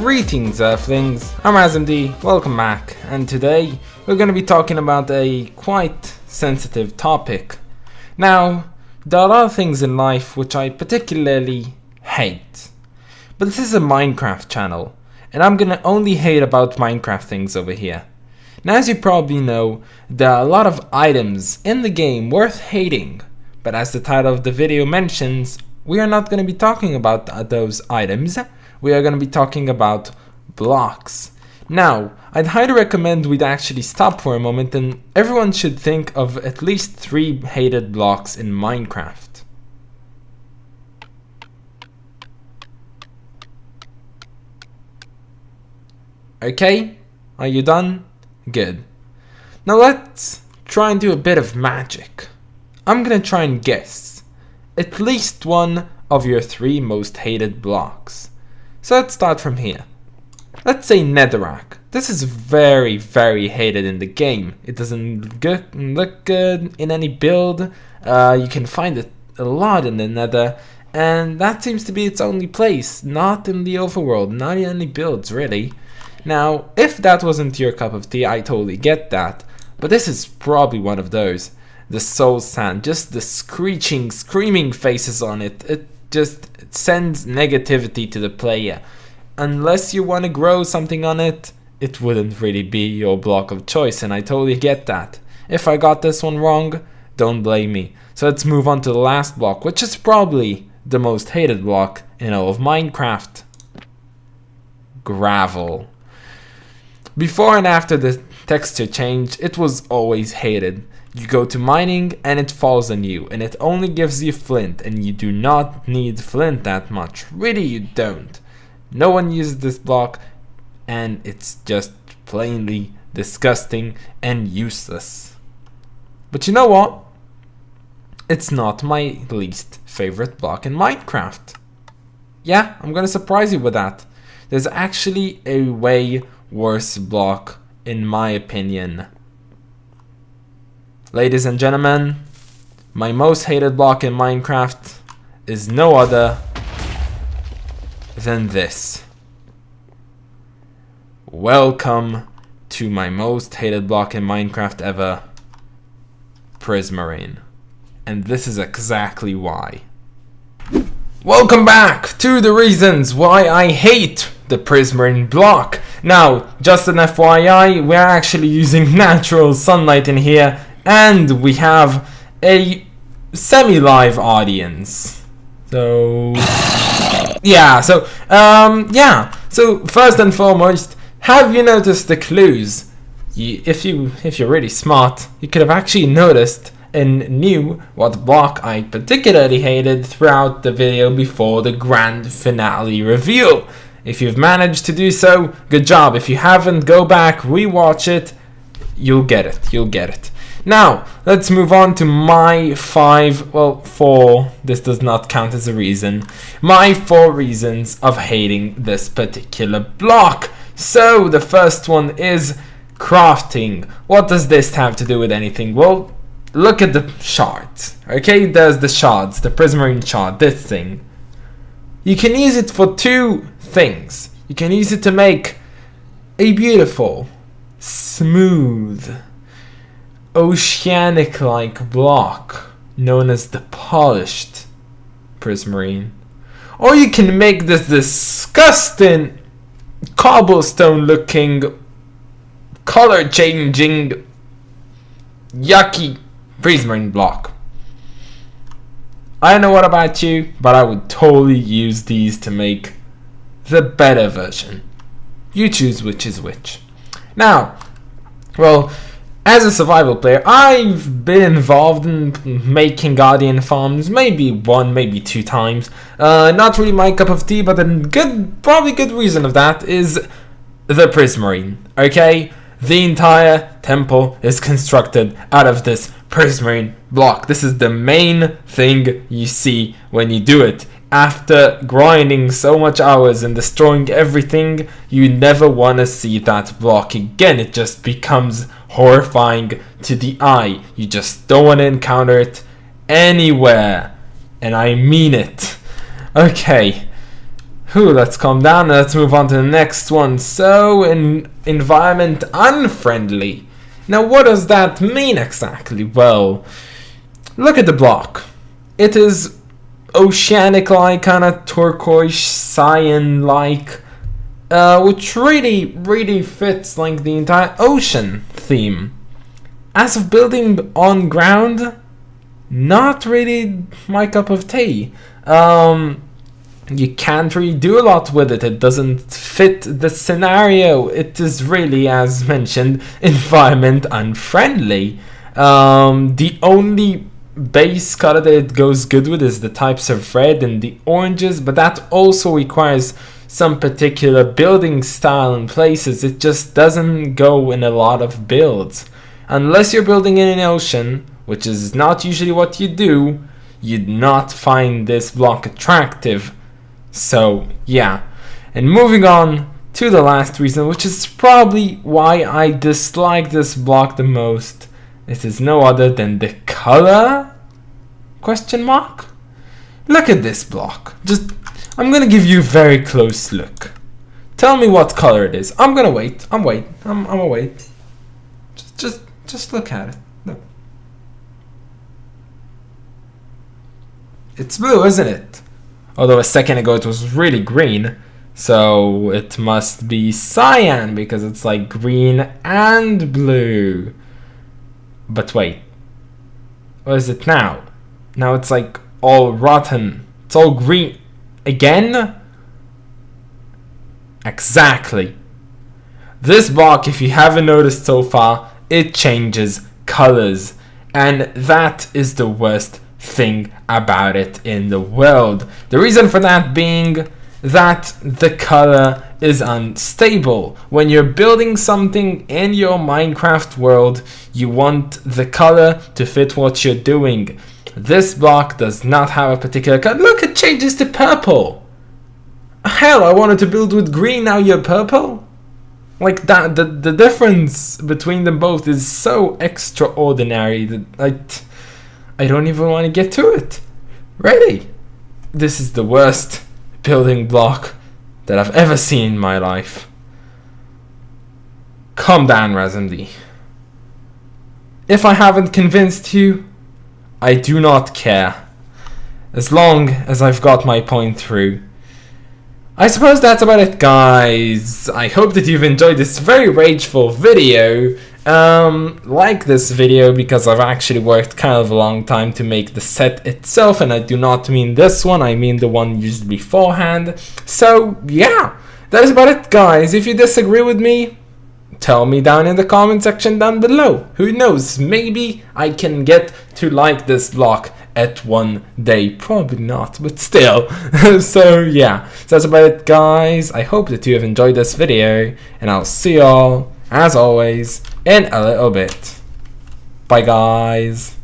Greetings Earthlings, I'm AzMD, welcome back, and today we're going to be talking about a quite sensitive topic. Now, there are a lot of things in life which I particularly hate, but this is a Minecraft channel, and I'm going to only hate about Minecraft things over here. Now, as you probably know, there are a lot of items in the game worth hating, but as the title of the video mentions, we are not going to be talking about those items. We are going to be talking about blocks. Now, I'd highly recommend we'd actually stop for a moment, and everyone should think of at least 3 hated blocks in Minecraft. Okay, are you done? Good. Now let's try and do a bit of magic. I'm gonna try and guess at least one of your 3 most hated blocks. So let's start from here. Let's say netherrack. This is very hated in the game. It doesn't look good in any build. You can find it a lot in the nether, and that seems to be its only place, not in the overworld, not in any builds really. Now, if that wasn't your cup of tea, I totally get that, but this is probably one of those. The soul sand, just the screeching, screaming faces on it, it sends negativity to the player. Unless you want to grow something on it, it wouldn't really be your block of choice, and I totally get that. If I got this one wrong, don't blame me. So let's move on to the last block, which is probably the most hated block in all of Minecraft. Gravel. Before and after the texture change, it was always hated. You go to mining and it falls on you, and it only gives you flint, and you do not need flint that much. Really, you don't. No one uses this block, and it's just plainly disgusting and useless. But you know what? It's not my least favorite block in Minecraft. Yeah, I'm gonna surprise you with that. There's actually a way worse block, in my opinion. Ladies and gentlemen, my most hated block in Minecraft is no other than this. Welcome to my most hated block in Minecraft ever, Prismarine. And this is exactly why. Welcome back to the reasons why I hate the Prismarine block. Now, just an FYI, we're actually using natural sunlight in here, and we have a semi-live audience. So So first and foremost, have you noticed the clues? If you're really smart, you could have actually noticed and knew what block I particularly hated throughout the video before the grand finale reveal. If you've managed to do so, good job. If you haven't, go back, rewatch it. You'll get it. Now, let's move on to my 4, this does not count as a reason, my 4 reasons of hating this particular block. So, the first one is crafting. What does this have to do with anything? Well, look at the shards, okay? There's the shards, the Prismarine shard, this thing. You can use it for 2 things. You can use it to make a beautiful, smooth, oceanic-like block known as the polished Prismarine. Or you can make this disgusting cobblestone-looking, color-changing, yucky Prismarine block. I don't know what about you, but I would totally use these to make the better version. You choose which is which. Now, well, as a survival player, I've been involved in making guardian farms maybe 1, maybe 2 times. Not really my cup of tea, but probably good reason of that is the Prismarine, okay? The entire temple is constructed out of this Prismarine block. This is the main thing you see when you do it. After grinding so much hours and destroying everything, you never want to see that block again. It just becomes horrifying to the eye. You just don't want to encounter it anywhere. And I mean it. Okay. Let's calm down and let's move on to the next one. So, environment unfriendly. Now, what does that mean exactly? Well, look at the block. It is oceanic-like, kind of turquoise, cyan-like, which really fits like the entire ocean theme. As of building on ground, not really my cup of tea. You can't really do a lot with it. It doesn't fit the scenario. It is really, as mentioned, environment unfriendly. The only base color that it goes good with is the types of red and the oranges, but that also requires some particular building style in places. It just doesn't go in a lot of builds. Unless you're building in an ocean, which is not usually what you do, you'd not find this block attractive. So yeah, and moving on to the last reason, which is probably why I dislike this block the most. It is no other than the color? Question mark? Look at this block. I'm gonna give you a very close look. Tell me what color it is. I'm gonna wait. I'm gonna wait. Just look at it. Look. It's blue, isn't it? Although a second ago it was really green. So it must be cyan because it's like green and blue. But wait. What is it now? Now it's like all rotten. It's all green. Again? Exactly. This block, if you haven't noticed so far, it changes colors. And that is the worst thing about it in the world. The reason for that being that the color is unstable. When you're building something in your Minecraft world, you want the color to fit what you're doing. This block does not have a particular color. Look, it changes to purple. Hell, I wanted to build with green, now you're purple? Like that, the difference between them both is so extraordinary that I don't even want to get to it. Really? This is the worst building block that I've ever seen in my life. Calm down, Razmd. If I haven't convinced you, I do not care. As long as I've got my point through. I suppose that's about it, guys. I hope that you've enjoyed this very rageful video. Like this video because I've actually worked kind of a long time to make the set itself, and I do not mean this one, I mean the one used beforehand. So yeah, that is about it, guys. If you disagree with me, tell me down in the comment section down below. Who knows, maybe I can get to like this block at one day. Probably not, but still. So yeah, so that's about it, guys. I hope that you have enjoyed this video, and I'll see y'all as always in a little bit. Bye, guys.